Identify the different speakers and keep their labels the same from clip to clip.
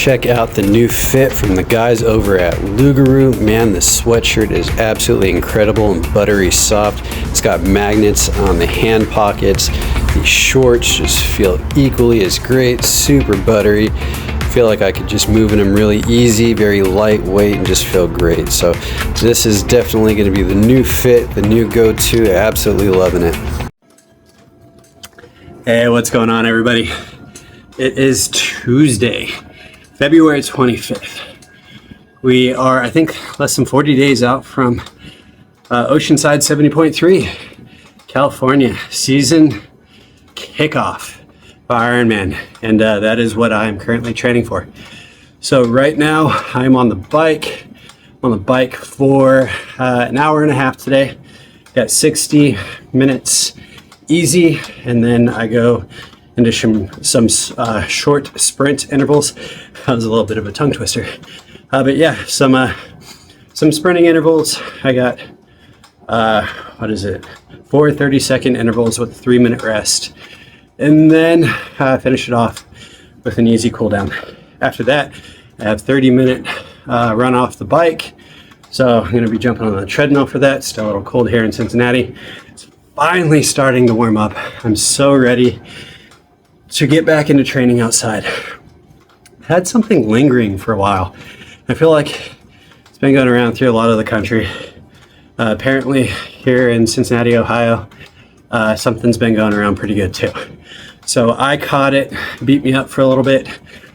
Speaker 1: check out the new fit from the guys over at Lugaroo. Man, the sweatshirt is absolutely incredible and buttery soft. It's got magnets on the hand pockets. These shorts just feel equally as great, super buttery. Feel like I could just move in them really easy, very lightweight, and just feel great. So this is definitely going to be the new fit, the new go-to. Absolutely loving it. Hey, what's going on, everybody? It is Tuesday, February 25th. We are, I think, less than 40 days out from Oceanside 70.3, California season kickoff for Ironman, and that is what I am currently training for. So right now I'm on the bike. I'm on the bike for an hour and a half today. Got 60 minutes easy, and then I go into some short sprint intervals. That was a little bit of a tongue twister, but yeah, some sprinting intervals. I got 4 30-second intervals with a 3-minute rest, and then finish it off with an easy cool down. After that, I have 30-minute run off the bike. So I'm going to be jumping on the treadmill for that. Still a little cold here in Cincinnati. It's finally starting to warm up. I'm so ready to get back into training outside. I had something lingering for a while. I feel like it's been going around through a lot of the country. Apparently here in Cincinnati, Ohio, something's been going around pretty good too. So I caught it, beat me up for a little bit.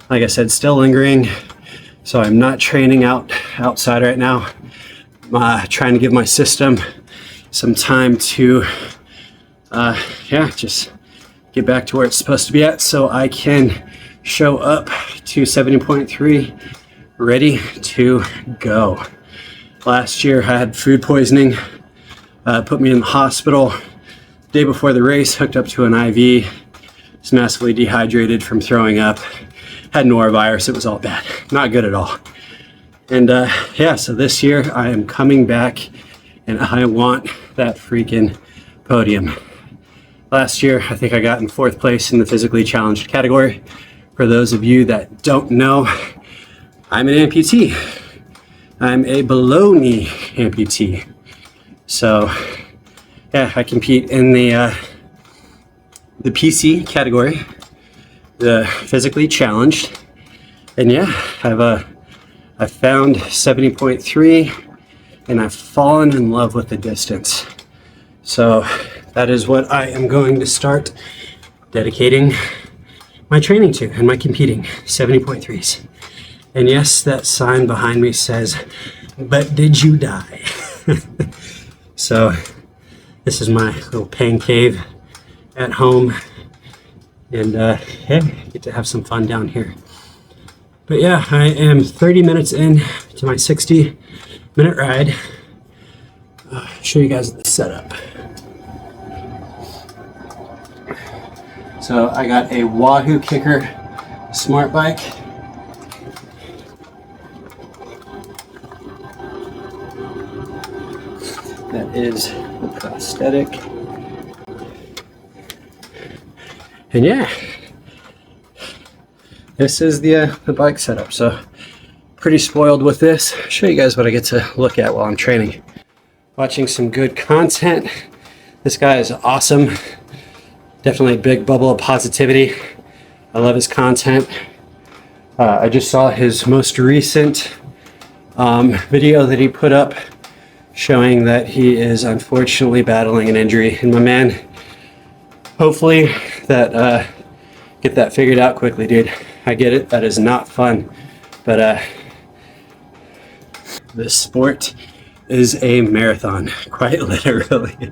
Speaker 1: Like I said, still lingering. So I'm not training outside right now. Trying to give my system some time to, just get back to where it's supposed to be at, so I can show up to 70.3 ready to go. Last year I had food poisoning, put me in the hospital. Day before the race, hooked up to an IV, was massively dehydrated from throwing up, had norovirus. It was all bad, not good at all. And so this year I am coming back, and I want that freaking podium. Last year, I think I got in 4th place in the physically challenged category. For those of you that don't know, I'm an amputee. I'm a below knee amputee. So yeah, I compete in the PC category, the physically challenged. And yeah, I found 70.3, and I've fallen in love with the distance. So that is what I am going to start dedicating my training to and my competing, 70.3s. And yes, that sign behind me says, "But did you die?" So this is my little pain cave at home, and get to have some fun down here. But yeah, I am 30 minutes in to my 60-minute ride. Show you guys the setup. So I got a Wahoo Kicker smart bike. That is the prosthetic. And yeah, this is the bike setup. So pretty spoiled with this. I'll show you guys what I get to look at while I'm training. Watching some good content. This guy is awesome. Definitely a big bubble of positivity. I love his content. I just saw his most recent video that he put up showing that he is unfortunately battling an injury. And my man, hopefully that get that figured out quickly, dude. I get it, that is not fun, but this sport is a marathon, quite literally,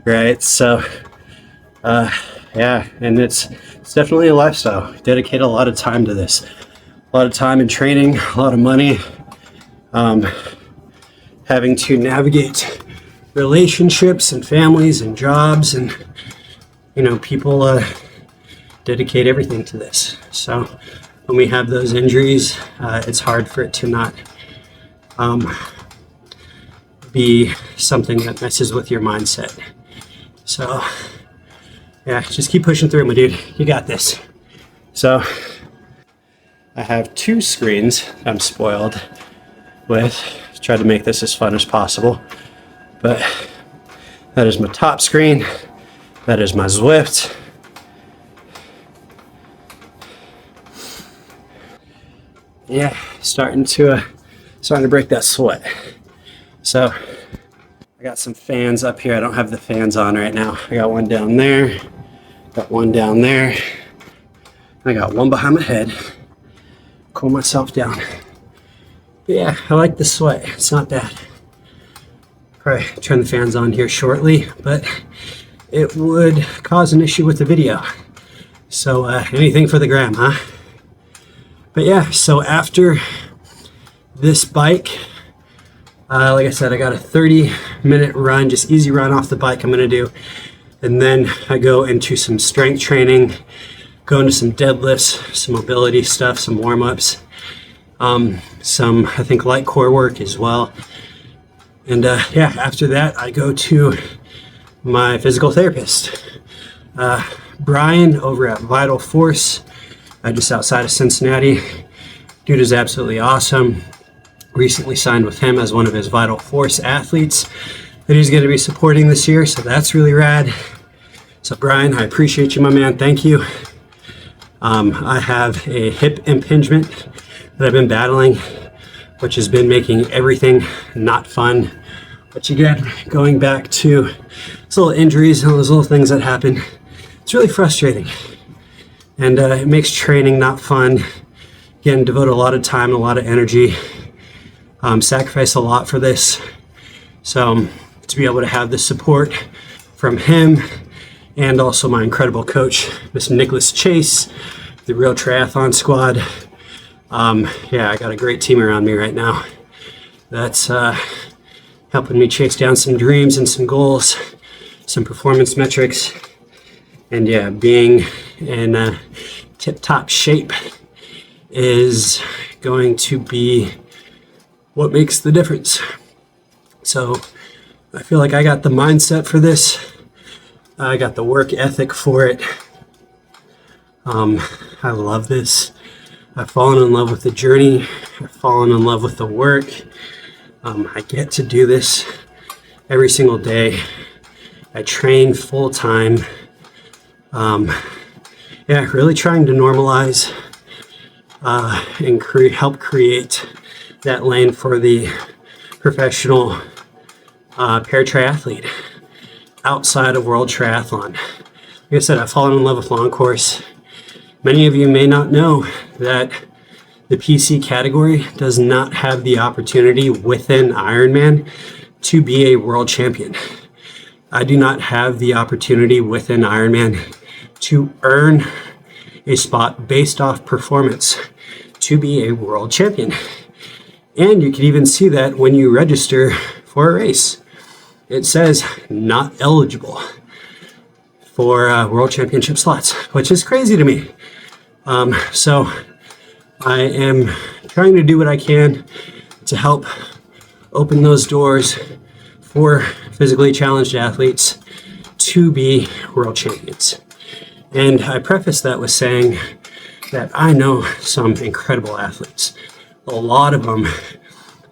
Speaker 1: right? So yeah, and it's definitely a lifestyle. Dedicate a lot of time to this, a lot of time in training, a lot of money, having to navigate relationships and families and jobs, and people dedicate everything to this. So when we have those injuries, it's hard for it to not be something that messes with your mindset. So yeah, just keep pushing through, my dude. You got this. So I have two screens I'm spoiled with. Tried to make this as fun as possible, but that is my top screen. That is my Zwift. Yeah, starting to break that sweat. So I got some fans up here. I don't have the fans on right now. I got one down there, got one down there. I got one behind my head. Cool myself down. But yeah, I like the sweat. It's not bad. Probably turn the fans on here shortly, but it would cause an issue with the video. So anything for the gram, huh? But yeah, so after this bike, like I said, I got a 30-minute run, just easy run off the bike I'm gonna do. And then I go into some strength training, go into some deadlifts, some mobility stuff, some warm-ups, some, I think, light core work as well. And yeah, after that, I go to my physical therapist, Brian, over at Vital Force, just outside of Cincinnati. Dude is absolutely awesome. Recently signed with him as one of his Vital Force athletes that he's going to be supporting this year, so that's really rad. So Brian, I appreciate you, my man. Thank you. I have a hip impingement that I've been battling, which has been making everything not fun. But again, going back to those little injuries and those little things that happen, it's really frustrating. And it makes training not fun. Again, devote a lot of time and a lot of energy. Sacrifice a lot for this. So to be able to have the support from him and also my incredible coach, Mr. Nicholas Chase, the Real Triathlon Squad. Yeah, I got a great team around me right now that's helping me chase down some dreams and some goals, some performance metrics. And yeah, being in tip-top shape is going to be what makes the difference. So I feel like I got the mindset for this. I got the work ethic for it. I love this. I've fallen in love with the journey. I've fallen in love with the work. I get to do this every single day. I train full time. Yeah, really trying to normalize and help create that lane for the professional para triathlete outside of World Triathlon. Like I said, I've fallen in love with long course. Many of you may not know that the PC category does not have the opportunity within Ironman to be a world champion. I do not have the opportunity within Ironman to earn a spot based off performance to be a world champion. And you can even see that when you register for a race. It says not eligible for world championship slots, which is crazy to me. So I am trying to do what I can to help open those doors for physically challenged athletes to be world champions. And I preface that with saying that I know some incredible athletes, a lot of them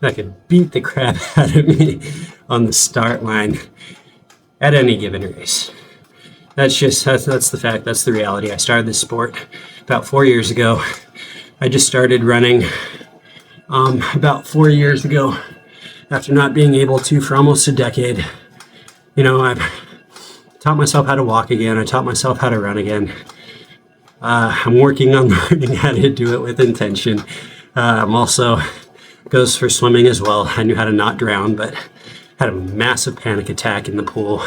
Speaker 1: that could beat the crap out of me on the start line at any given race. That's the fact, that's the reality. I started this sport about 4 years ago. I just started running about 4 years ago after not being able to for almost a decade. You know, I've taught myself how to walk again. I taught myself how to run again. I'm working on learning how to do it with intention. I'm also goes for swimming as well. I knew how to not drown, but had a massive panic attack in the pool,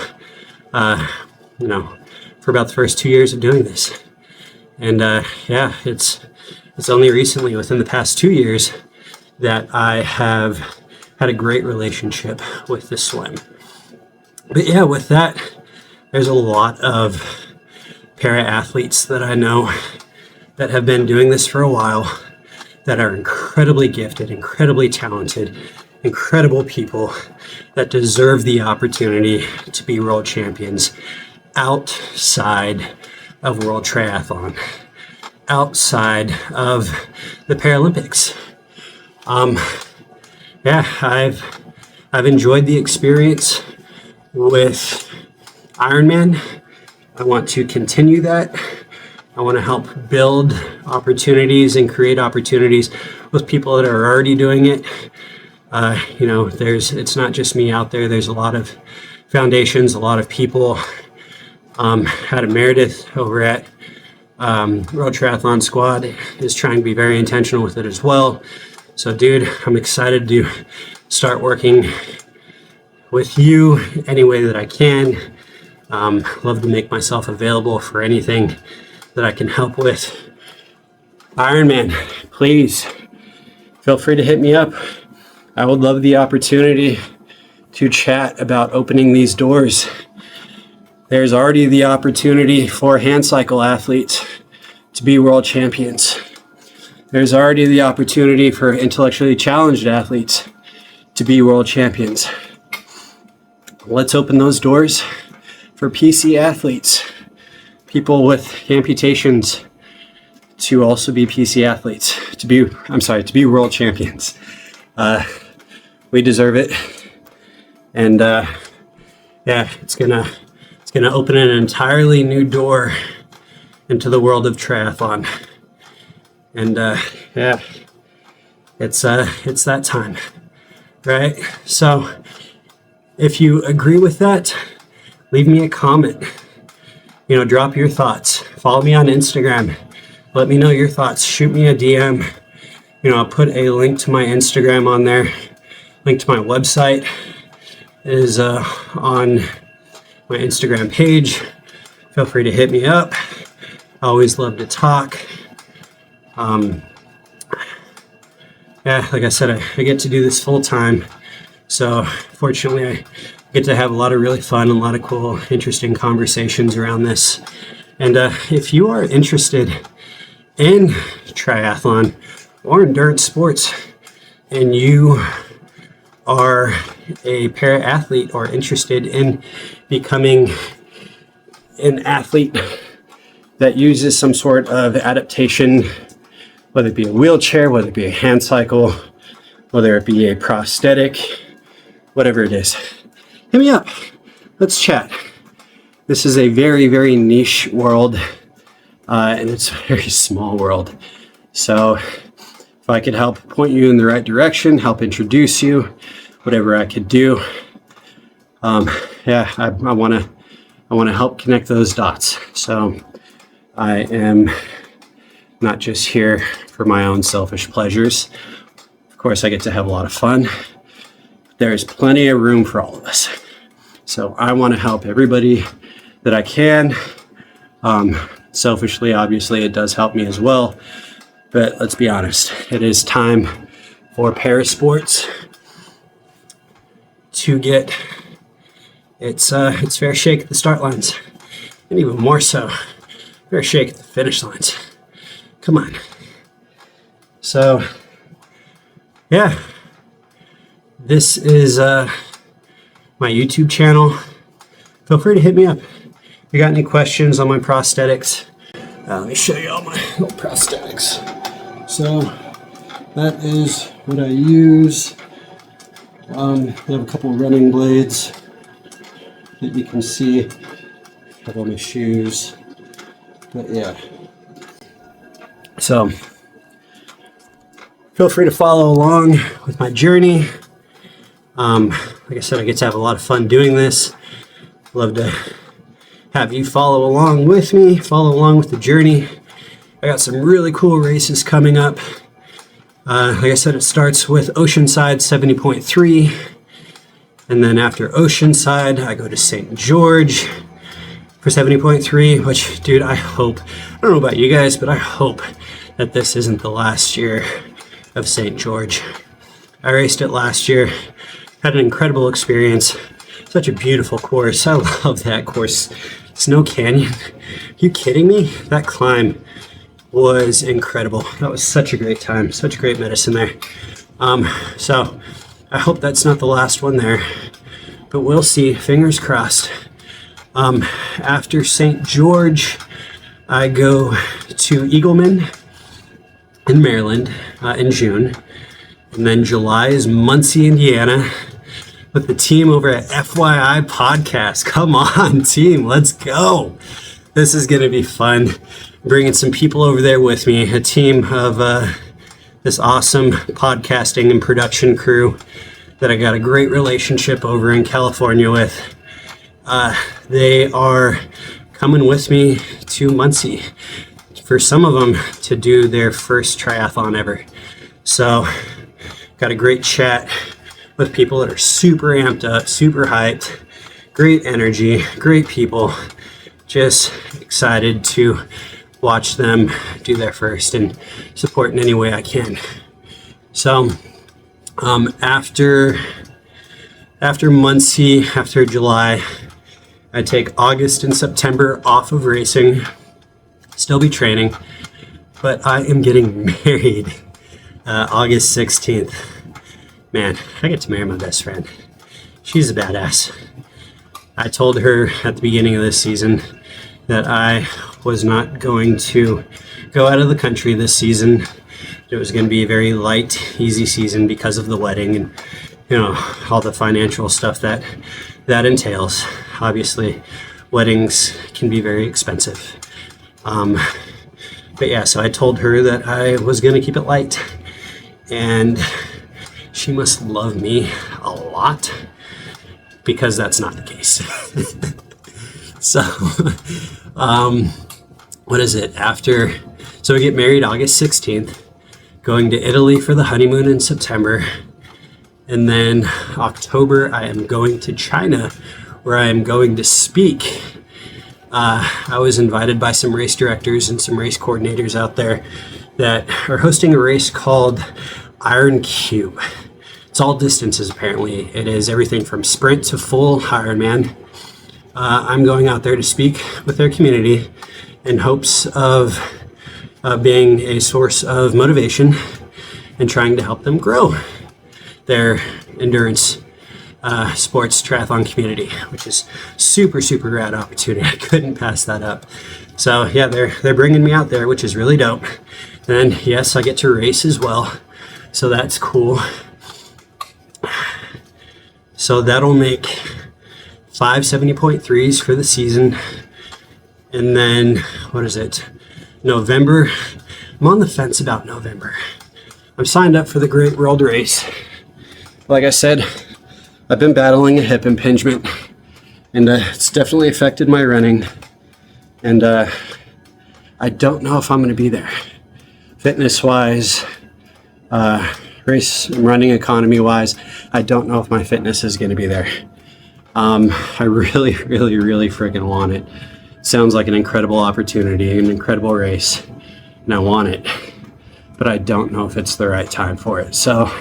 Speaker 1: you know, for about the first 2 years of doing this. And yeah, it's only recently, within the past 2 years, that I have had a great relationship with the swim. But yeah, with that, there's a lot of para athletes that I know that have been doing this for a while, that are incredibly gifted, incredibly talented, incredible people that deserve the opportunity to be world champions outside of World Triathlon. outside of the Paralympics. I've enjoyed the experience with Ironman. I want to continue that. I want to help build opportunities and create opportunities with people that are already doing it. It's not just me out there. There's a lot of foundations, a lot of people. Adam Meredith over at World Triathlon Squad is trying to be very intentional with it as well. So, dude, I'm excited to start working with you any way that I can. Love to make myself available for anything that I can help with. Ironman, please feel free to hit me up. I would love the opportunity to chat about opening these doors. There's already the opportunity for hand cycle athletes to be world champions. There's already the opportunity for intellectually challenged athletes to be world champions. Let's open those doors for PC athletes, people with amputations, to also be PC athletes, to be world champions. We deserve it. And it's gonna open an entirely new door into the world of triathlon. And it's that time, right? So if you agree with that, leave me a comment. Drop your thoughts. Follow me on Instagram. Let me know your thoughts. Shoot me a DM. I'll put a link to my Instagram on there. Link to my website is on my Instagram page. Feel free to hit me up. I always love to talk. Like I said, I get to do this full time. So fortunately, I get to have a lot of really fun and a lot of cool, interesting conversations around this. And if you are interested in triathlon or endurance sports, and you are a para-athlete or interested in becoming an athlete that uses some sort of adaptation, whether it be a wheelchair, whether it be a hand cycle, whether it be a prosthetic, whatever it is, hit me up. Let's chat. This is a very, very niche world, and it's a very small world. So if I could help point you in the right direction, help introduce you, whatever I could do, I want to help connect those dots. So I am not just here for my own selfish pleasures. Of course, I get to have a lot of fun. There's plenty of room for all of us. So I want to help everybody that I can. Selfishly, obviously, it does help me as well. But let's be honest, it is time for parasports to get its fair shake at the start lines, and even more so, fair shake at the finish lines. Come on. So, this is my YouTube channel. Feel free to hit me up. If you got any questions on my prosthetics, let me show you all my little prosthetics. So that is what I use. I have a couple of running blades that you can see. I have all my shoes. But yeah. So feel free to follow along with my journey. Like I said, I get to have a lot of fun doing this. Love to have you follow along with me, follow along with the journey. I got some really cool races coming up. Like I said, it starts with Oceanside 70.3. And then after Oceanside, I go to St. George for 70.3, which, dude, I don't know about you guys, but I hope that this isn't the last year of St. George. I raced it last year, had an incredible experience. Such a beautiful course. I love that course. Snow Canyon. Are you kidding me? That climb was incredible. That was such a great time. Such great medicine there. So I hope that's not the last one there, but we'll see. Fingers crossed. After St. George, I go to Eagleman in Maryland in June. And then July is Muncie, Indiana, with the team over at FYI Podcast. Come on, team, let's go. This is going to be fun. Bringing some people over there with me, a team of this awesome podcasting and production crew that I got a great relationship over in California with. They are coming with me to Muncie for some of them to do their first triathlon ever. So got a great chat with people that are super amped up, super hyped, great energy, great people. Just excited to watch them do their first and support in any way I can. So after Muncie, after July, I take August and September off of racing, still be training, but I am getting married August 16th. Man, I get to marry my best friend. She's a badass. I told her at the beginning of this season that I was not going to go out of the country this season. It was going to be a very light, easy season because of the wedding and, you know, all the financial stuff that entails. Obviously, weddings can be very expensive. But yeah, so I told her that I was going to keep it light. And she must love me a lot, because that's not the case. So, what is it? So we get married August 16th, going to Italy for the honeymoon in September. And then October, I am going to China, where I am going to speak. I was invited by some race directors and some race coordinators out there that are hosting a race called Iron Cube. It's all distances, apparently. It is everything from sprint to full Ironman. I'm going out there to speak with their community in hopes of being a source of motivation and trying to help them grow their endurance sports triathlon community, which is super, super rad opportunity. I couldn't pass that up. So yeah, they're bringing me out there, which is really dope. And yes, I get to race as well. So that's cool. So that'll make 5 70.3s for the season. And then, what is it? November. I'm on the fence about November. I'm signed up for the Great World Race. Like I said, I've been battling a hip impingement, and it's definitely affected my running. And I don't know if I'm going to be there. Fitness-wise, race and running economy-wise, I don't know if my fitness is going to be there. I really, really, really freaking want it. Sounds like an incredible opportunity, an incredible race, and I want it. But I don't know if it's the right time for it. So,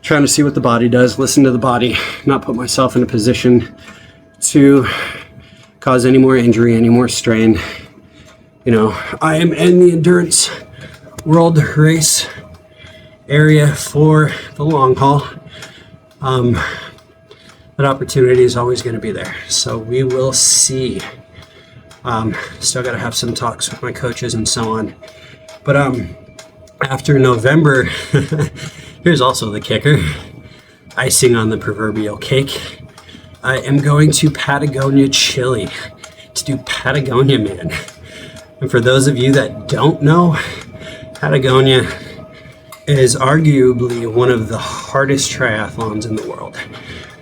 Speaker 1: trying to see what the body does, listen to the body, not put myself in a position to cause any more injury, any more strain. You know, I am in the endurance world race area for the long haul. That opportunity is always going to be there. So we will see. Still got to have some talks with my coaches and so on. But after November, here's also the kicker. Icing on the proverbial cake. I am going to Patagonia, Chile to do Patagonia Man. And for those of you that don't know, Patagonia is arguably one of the hardest triathlons in the world.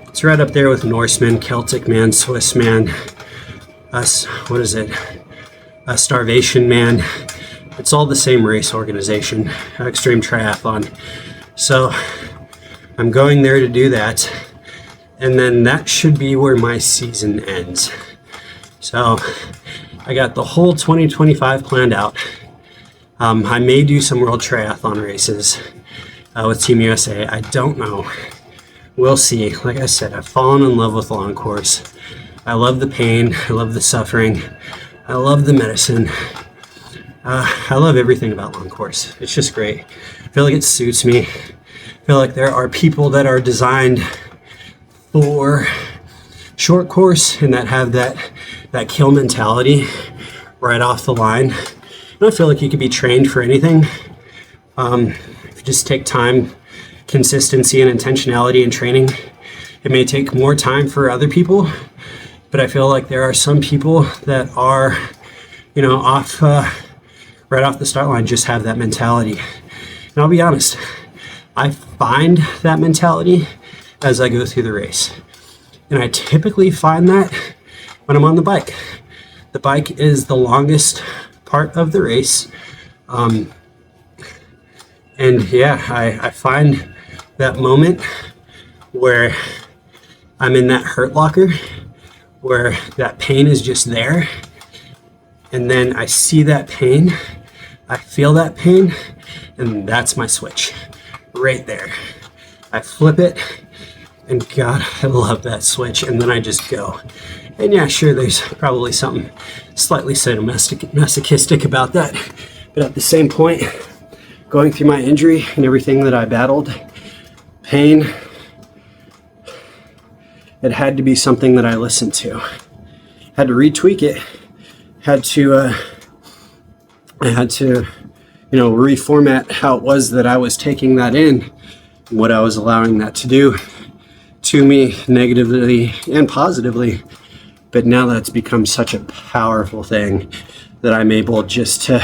Speaker 1: It's right up there with Norseman, Celtic Man, Swiss Man, Starvation Man. It's all the same race organization, Extreme Triathlon. So I'm going there to do that. And then that should be where my season ends. So I got the whole 2025 planned out. I may do some World Triathlon races with Team USA. I don't know. We'll see. Like I said, I've fallen in love with long course. I love the pain. I love the suffering. I love the medicine. I love everything about long course. It's just great. I feel like it suits me. I feel like there are people that are designed for short course and that have that kill mentality right off the line. And I feel like you could be trained for anything. If you just take time, consistency, and intentionality in training. It may take more time for other people, but I feel like there are some people that are, off right off the start line, just have that mentality. And I'll be honest, I find that mentality as I go through the race. And I typically find that when I'm on the bike. The bike is the longest part of the race. I find that moment where I'm in that hurt locker, where that pain is just there. And then I see that pain, I feel that pain, and that's my switch right there. I flip it, and God, I love that switch. And then I just go. And yeah, sure, there's probably something slightly masochistic about that. But at the same point, going through my injury and everything that I battled, pain, it had to be something that I listened to. Had to retweak it. I had to reformat how it was that I was taking that in, what I was allowing that to do to me negatively and positively. But now that's become such a powerful thing that I'm able just to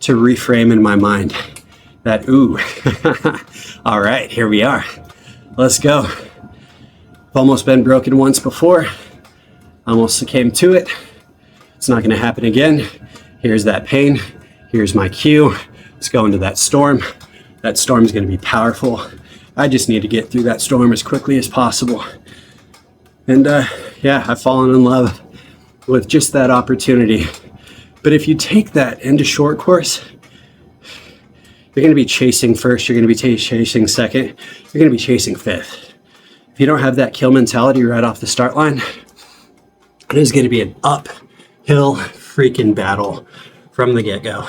Speaker 1: reframe in my mind that, ooh, all right, here we are. Let's go. I've almost been broken once before. Almost succumbed to it. It's not going to happen again. Here's that pain. Here's my cue. Let's go into that storm. That storm is going to be powerful. I just need to get through that storm as quickly as possible. And I've fallen in love with just that opportunity. But if you take that into short course, you're going to be chasing first. You're going to be chasing second. You're going to be chasing fifth. If you don't have that kill mentality right off the start line, it is going to be an uphill freaking battle from the get-go.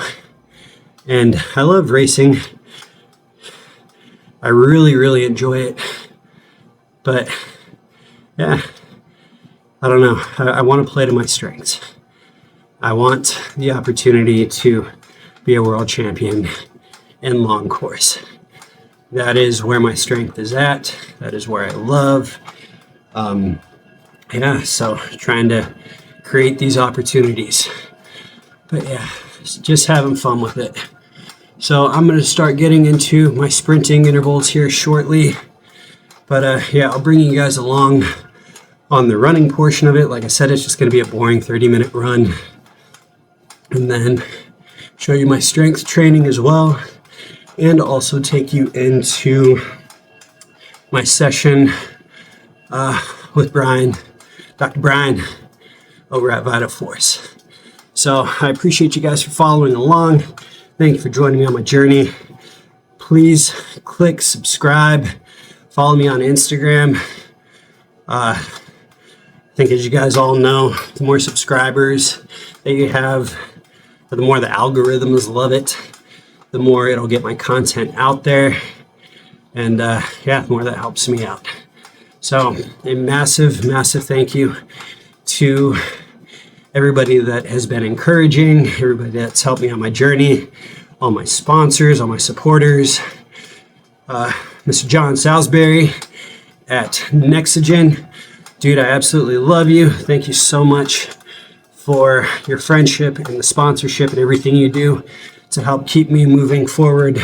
Speaker 1: And I love racing. I really, really enjoy it. But yeah, I don't know. I want to play to my strengths. I want the opportunity to be a world champion in long course. That is where my strength is at. That is where I love. So trying to create these opportunities. But yeah, just having fun with it. So I'm going to start getting into my sprinting intervals here shortly. But I'll bring you guys along on the running portion of it. Like I said, it's just going to be a boring 30-minute run. And then show you my strength training as well. And also take you into my session with Dr. Brian over at Vital Force. So I appreciate you guys for following along. Thank you for joining me on my journey. Please click subscribe. Follow me on Instagram. I think, as you guys all know, the more subscribers that you have, the more the algorithms love it, the more it'll get my content out there. And the more that helps me out. So a massive, massive thank you to everybody that has been encouraging, everybody that's helped me on my journey, all my sponsors, all my supporters, Mr. John Salisbury at Nexogen. Dude, I absolutely love you. Thank you so much for your friendship and the sponsorship and everything you do to help keep me moving forward.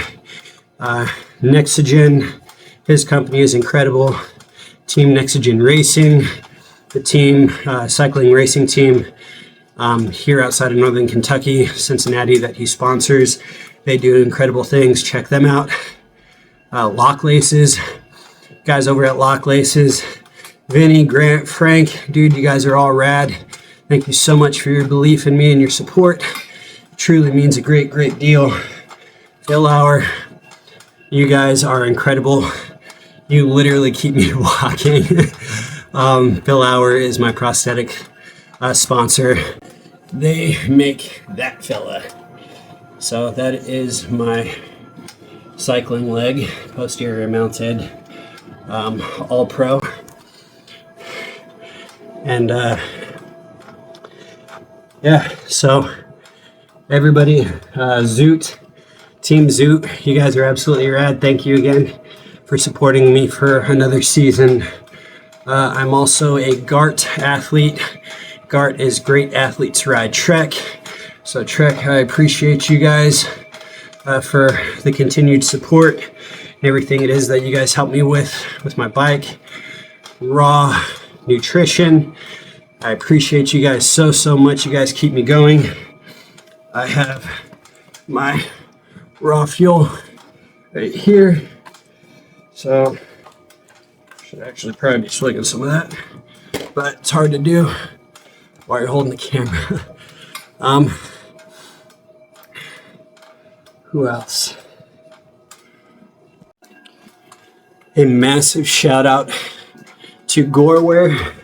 Speaker 1: Nexogen, his company is incredible. Team Nexogen Racing, the team, cycling racing team here outside of Northern Kentucky, Cincinnati, that he sponsors. They do incredible things. Check them out. Lock Laces, guys over at Lock Laces, Vinny, Grant, Frank, dude, you guys are all rad. Thank you so much for your belief in me and your support. It truly means a great, great deal. Phil Hour, you guys are incredible. You literally keep me walking. Phil Hour is my prosthetic sponsor. They make that fella. So that is my cycling leg, posterior mounted, all pro. And Yeah, so everybody, Zoot, Team Zoot, you guys are absolutely rad. Thank you again for supporting me for another season. I'm also a GART athlete. GART is Great Athletes Ride Trek. So Trek, I appreciate you guys for the continued support and everything it is that you guys help me with my bike, raw nutrition. I appreciate you guys so much. You guys keep me going. I have my raw fuel right here. So should actually probably be swigging some of that, but it's hard to do while you're holding the camera. Who else? A massive shout out to Goreware.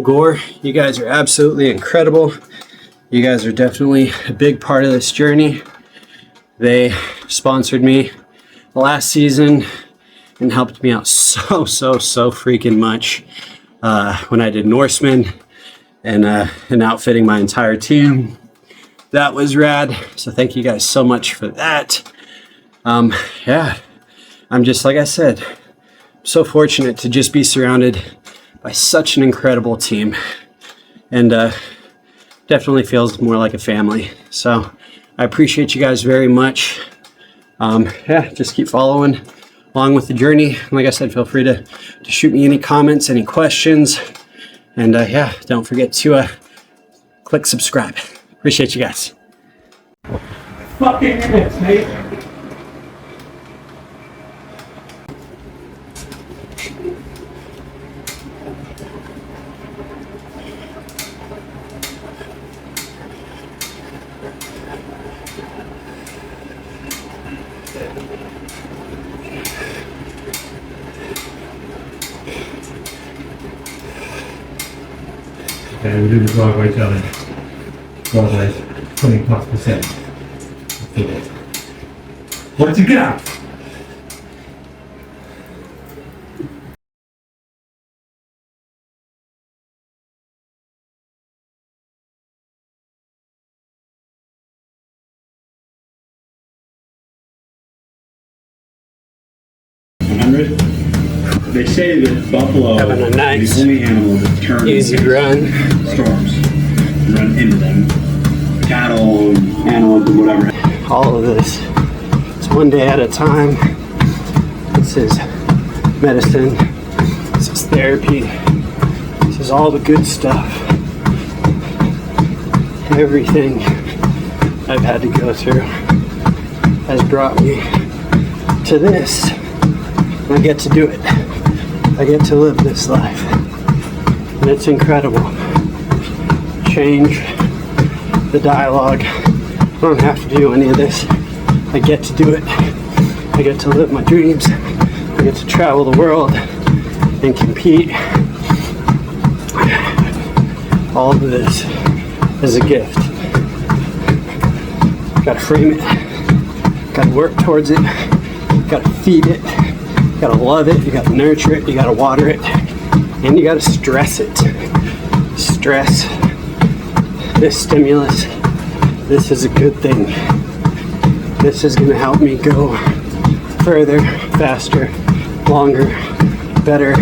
Speaker 1: Gore, you guys are absolutely incredible. You guys are definitely a big part of this journey. They sponsored me last season and helped me out so freaking much when I did Norseman and outfitting my entire team. That was rad. So thank you guys so much for that. Yeah, I'm just, like I said, so fortunate to just be surrounded by such an incredible team, and definitely feels more like a family. So I appreciate you guys very much. Yeah, just keep following along with the journey. Like I said, feel free to shoot me any comments, any questions, and yeah, don't forget to click subscribe. Appreciate you guys. Fucking minutes, mate.
Speaker 2: Okay, we'll do the driveway challenge. Driveway, 20+%. What's it got? They say that buffalo
Speaker 1: Having a nice,
Speaker 2: is the only animal that turns
Speaker 1: easy run.
Speaker 2: storms, run into them. Cattle, antelope, whatever.
Speaker 1: All of this. It's one day at a time. This is medicine. This is therapy. This is all the good stuff. Everything I've had to go through has brought me to this. I get to do it. I get to live this life. And it's incredible. Change the dialogue. I don't have to do any of this. I get to do it. I get to live my dreams. I get to travel the world and compete. All of this is a gift. Gotta frame it. Gotta work towards it. Gotta feed it. You gotta love it, you gotta nurture it, you gotta water it, and you gotta stress it. Stress, this stimulus, this is a good thing. This is gonna help me go further, faster, longer, better,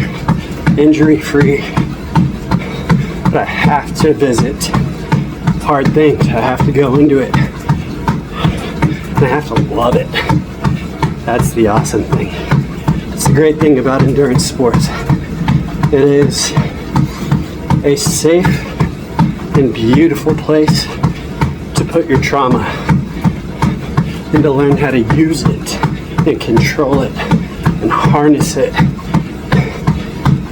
Speaker 1: injury-free. But I have to visit hard things. I have to go into it. And I have to love it. That's the awesome thing. It's the great thing about endurance sports. It is a safe and beautiful place to put your trauma and to learn how to use it and control it and harness it.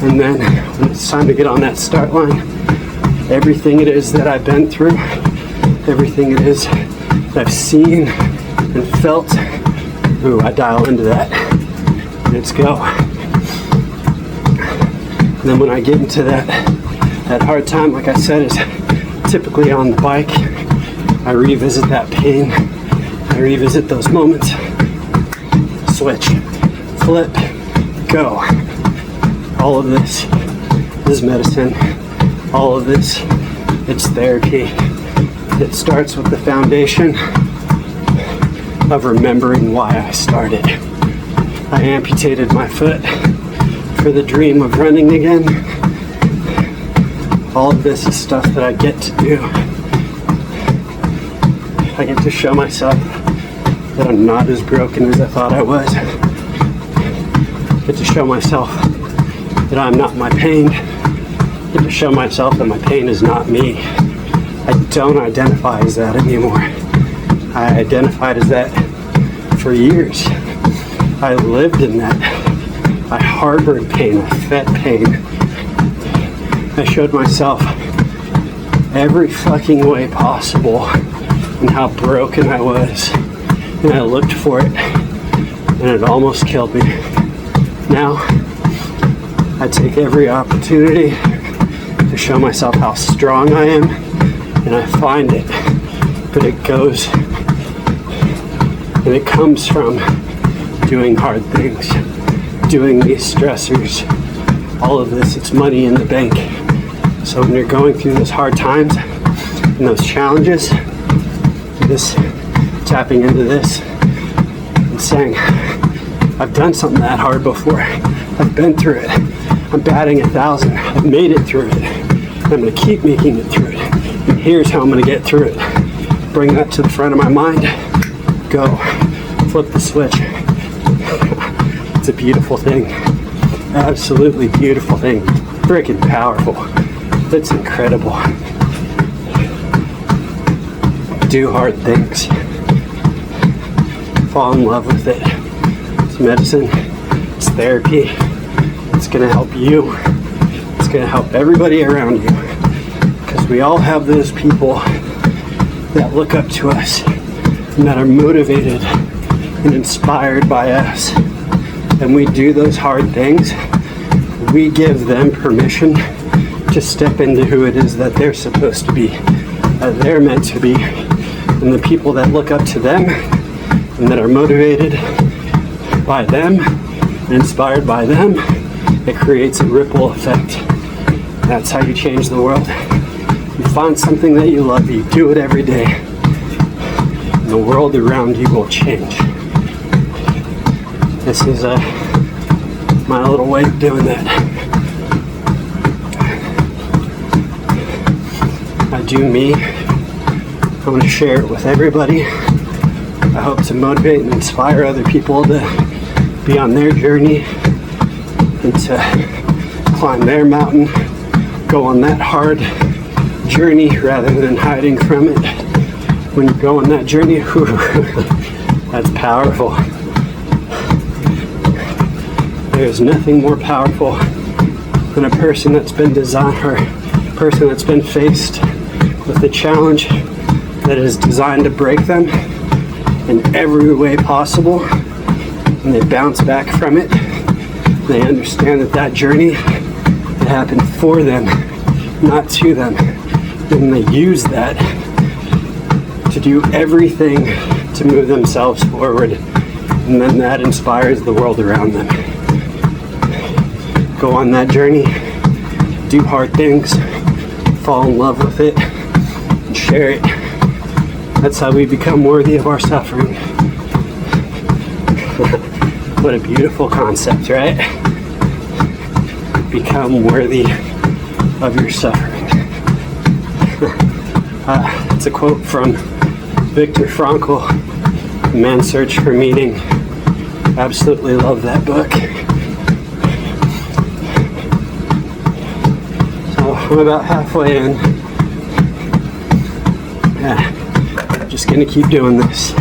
Speaker 1: And then when it's time to get on that start line, everything it is that I've been through, everything it is that I've seen and felt, ooh, I dial into that. Let's go. And then when I get into that hard time, like I said, is typically on the bike. I revisit that pain. I revisit those moments. Switch, flip, go. All of this is medicine. All of this, it's therapy. It starts with the foundation of remembering why I started. I amputated my foot for the dream of running again. All of this is stuff that I get to do. I get to show myself that I'm not as broken as I thought I was. I get to show myself that I'm not my pain. I get to show myself that my pain is not me. I don't identify as that anymore. I identified as that for years. I lived in that. I harbored pain. I fed pain. I showed myself every fucking way possible and how broken I was. And I looked for it, and it almost killed me. Now, I take every opportunity to show myself how strong I am, and I find it. But it goes, and it comes from doing hard things, doing these stressors, all of this. It's money in the bank. So when you're going through those hard times and those challenges, this tapping into this and saying, I've done something that hard before. I've been through it. I'm batting 1,000. I've made it through it. And I'm going to keep making it through it. And here's how I'm going to get through it. Bring that to the front of my mind. Go. Flip the switch. It's a beautiful thing. Absolutely beautiful thing. Freaking powerful. It's incredible. Do hard things. Fall in love with it. It's medicine. It's therapy. It's going to help you. It's going to help everybody around you. Because we all have those people that look up to us and that are motivated and inspired by us. And we do those hard things. We give them permission to step into who it is that they're supposed to be, that they're meant to be. And the people that look up to them and that are motivated by them and inspired by them, it creates a ripple effect. That's how you change the world. You find something that you love, you do it every day, and the world around you will change. This is my little way of doing that. I do me. I want to share it with everybody. I hope to motivate and inspire other people to be on their journey and to climb their mountain, go on that hard journey rather than hiding from it. When you go on that journey, whew, that's powerful. There's nothing more powerful than a person that's been designed, or a person that's been faced with a challenge that is designed to break them in every way possible, and they bounce back from it. They understand that that journey happened for them, not to them, and they use that to do everything to move themselves forward, and then that inspires the world around them. Go on that journey, do hard things, fall in love with it, and share it. That's how we become worthy of our suffering. What a beautiful concept, right? Become worthy of your suffering. It's a quote from Viktor Frankl, Man's Search for Meaning. Absolutely love that book. So I'm about halfway in. Yeah. Just gonna keep doing this.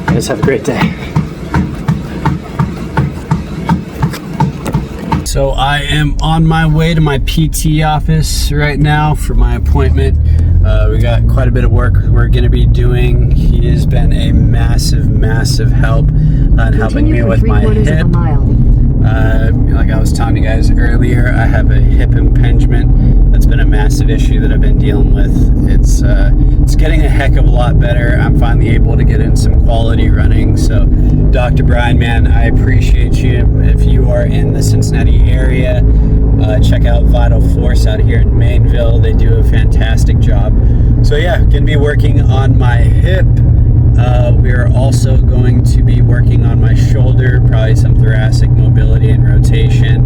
Speaker 1: You guys have a great day. So I am on my way to my PT office right now for my appointment. We got quite a bit of work we're gonna be doing. He has been a massive help on helping me with my hip. Like I was telling you guys earlier, I have a hip impingement. That's been a massive issue that I've been dealing with. It's it's getting a heck of a lot better. I'm finally able to get in some quality running. So Dr. Brian, man, I appreciate you. If you are in the Cincinnati area, check out Vital Force out here in Mainville. They do a fantastic job. So yeah, gonna be working on my hip. We are also going to be working on my shoulder, probably some thoracic mobility and rotation.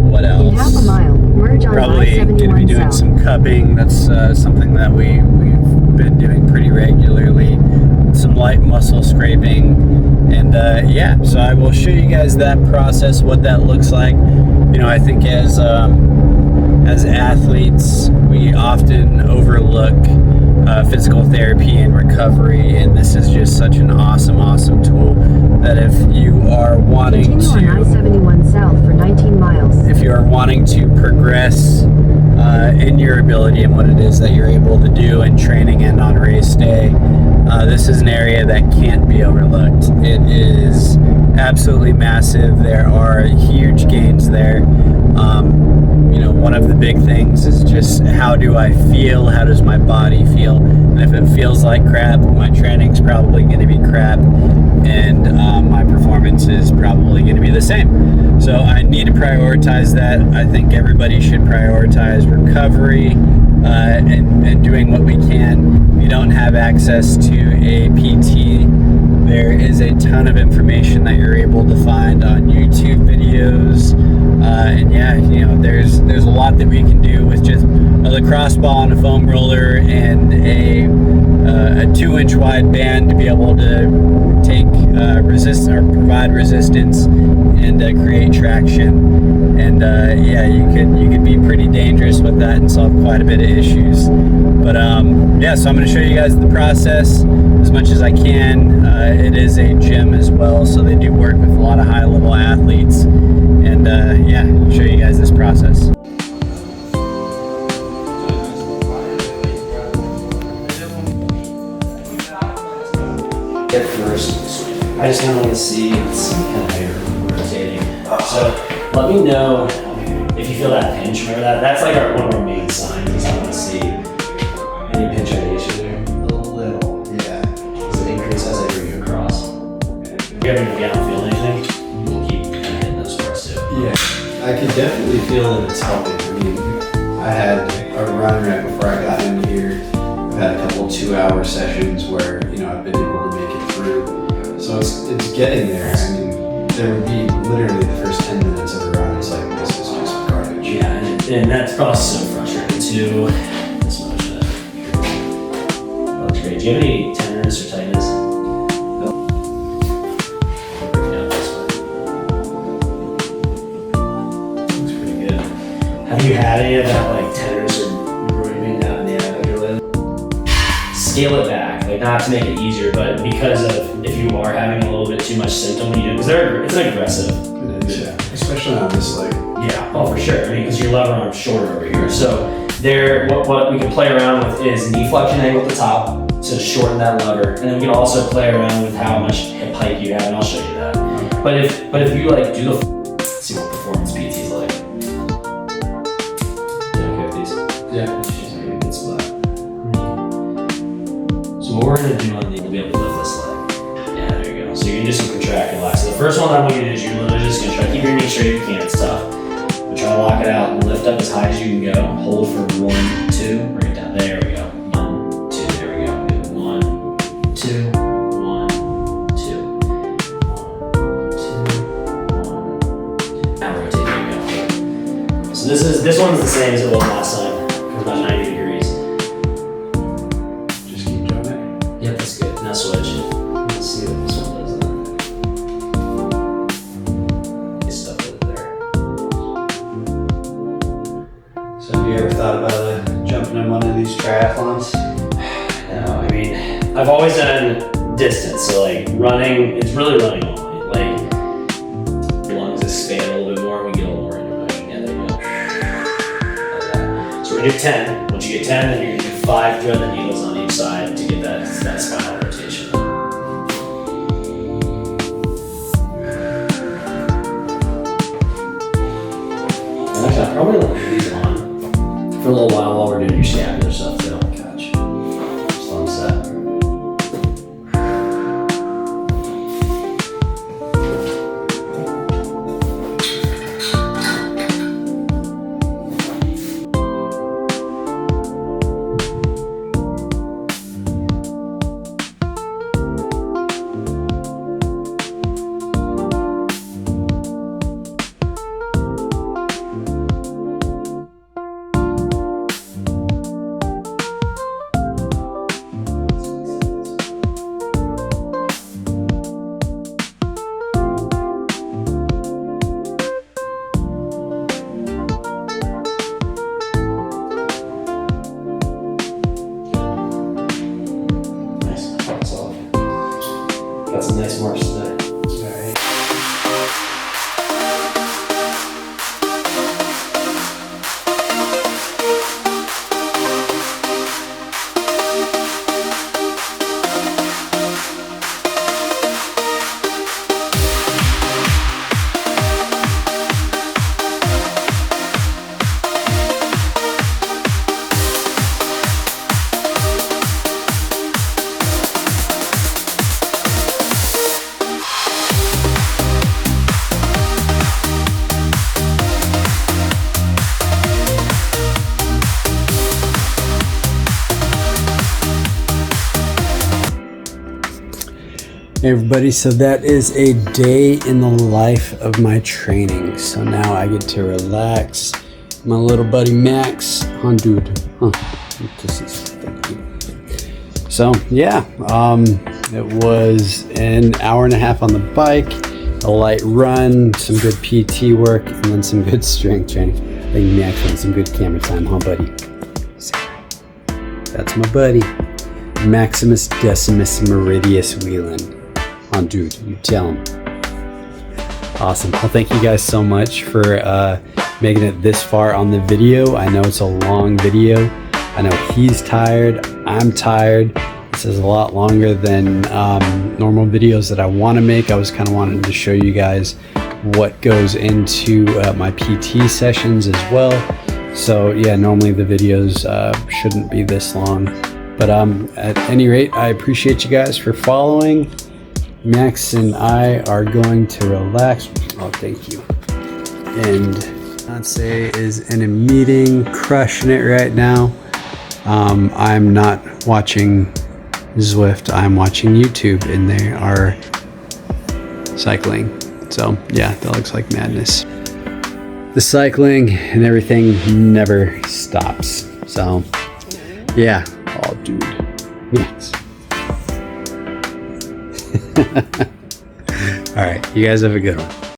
Speaker 1: What else?
Speaker 3: In half a mile, merge on
Speaker 1: Probably going to be doing some cupping. That's something that we've been doing pretty regularly. Some light muscle scraping, and yeah. So I will show you guys that process, what that looks like. You know, I think as athletes, we often overlook physical therapy and recovery, and this is just such an awesome tool that if you are wanting
Speaker 3: Continue on I-71 south for 19 miles.
Speaker 1: if you are wanting to progress in your ability and what it is that you're able to do in training and on race day, this is an area that can't be overlooked. It is absolutely massive. There are huge gains there. You know, one of the big things is just how do I feel? How does my body feel? And if it feels like crap, my training's probably going to be crap, and my performance is probably going to be the same. So I need to prioritize that. I think everybody should prioritize recovery and doing what we can. If you don't have access to a PT, there is a ton of information that you're able to find on YouTube videos. And yeah, you know, there's a lot that we can do with just a lacrosse ball and a foam roller and a 2-inch wide band to be able to take resist or provide resistance and create traction. And yeah, you could be pretty dangerous with that and solve quite a bit of issues. But yeah, so I'm going to show you guys the process as much as I can. It is a gym as well, so they do work with a lot of high-level athletes. And yeah, I'll show you guys this process.
Speaker 4: At first, I just kind of want to see kind of how you're rotating. So let me know if you feel that pinch. Remember that? That's like one of our main signs. Is I want to see any pinch ideation there.
Speaker 2: A little, yeah.
Speaker 4: Does it increase as I bring you across? If you don't feel anything, we'll keep kind of hitting those for us too.
Speaker 2: Yeah, I could definitely feel that it's helping. I mean, I had a run right before I got in here. I've had a couple 2-hour sessions where, you know, I've been able to make it through. So it's getting there. I mean, there would be literally the first 10 minutes of a run. It's like, this is just garbage.
Speaker 4: Yeah, and that's probably so frustrating too. This motion. That's great. Do you have any tenderness or tightness? Have you had any of that like tenderness or grooving down in the adductor lately? Scale it back, like not to make it easier, but because of if you are having a little bit too much symptom when you do, because it's aggressive.
Speaker 2: It is, yeah. Especially on this leg.
Speaker 4: Yeah, oh for sure. I mean, because your lever arm's shorter over here. So there, what we can play around with is knee flexion angle at the top to shorten that lever, and then we can also play around with how much hip height you have, and I'll show you that.
Speaker 2: Okay.
Speaker 4: But if you like do the, see what performance PT's like.
Speaker 2: Yeah.
Speaker 4: She's in a good spot. So what we're gonna do on the, we'll be able to lift this leg. Yeah, there you go. So you can do some contract and relax. So the first one I want you to do is you're literally just gonna try to keep your knee straight if you can. It's tough. But try to lock it out and lift up as high as you can go. Hold for 1, 2, bring it down. There we go. 1, 2, there we go. Good. 1, 2, 1, 2, 1, 2, 1. Now rotate. There you go. So this one's the same as it was last time. About 90 degrees.
Speaker 2: Just keep doing it.
Speaker 4: Yep, that's good. Now switch. Let's see what this one does then. Get stuck with it there.
Speaker 2: So have you ever thought about jumping in one of these triathlons?
Speaker 4: No, I mean, I've always done distance, so like running, it's really running only. Like, the lungs expand a little bit more, we get a little more into motion. Yeah, there you go. Like that. So we're gonna do 10. Once you get 10, then you're gonna do 5 thread the needles on each side to get that spinal rotation. And actually, I'll probably leave these on for a little while we're doing your scapular stuff too. got some nice marks today.
Speaker 1: Hey everybody, so that is a day in the life of my training. So now I get to relax. My little buddy Max, dude, So yeah, it was an hour and a half on the bike, a light run, some good PT work, and then some good strength training. I think Max wants some good camera time, huh buddy? That's my buddy, Maximus Decimus Meridius Whelan. Dude, you tell him. Awesome. Well, thank you guys so much for making it this far on the video. I know it's a long video. I know he's tired. I'm tired. This is a lot longer than normal videos that I want to make. I was kind of wanting to show you guys what goes into my PT sessions as well. So yeah, normally the videos shouldn't be this long. But at any rate, I appreciate you guys for following. Max and I are going to relax. Oh, thank you. And Beyonce is in a meeting, crushing it right now. I'm not watching Zwift. I'm watching YouTube, and they are cycling. So yeah, that looks like madness. The cycling and everything never stops. So yeah, oh dude, Max. All right, you guys have a good one.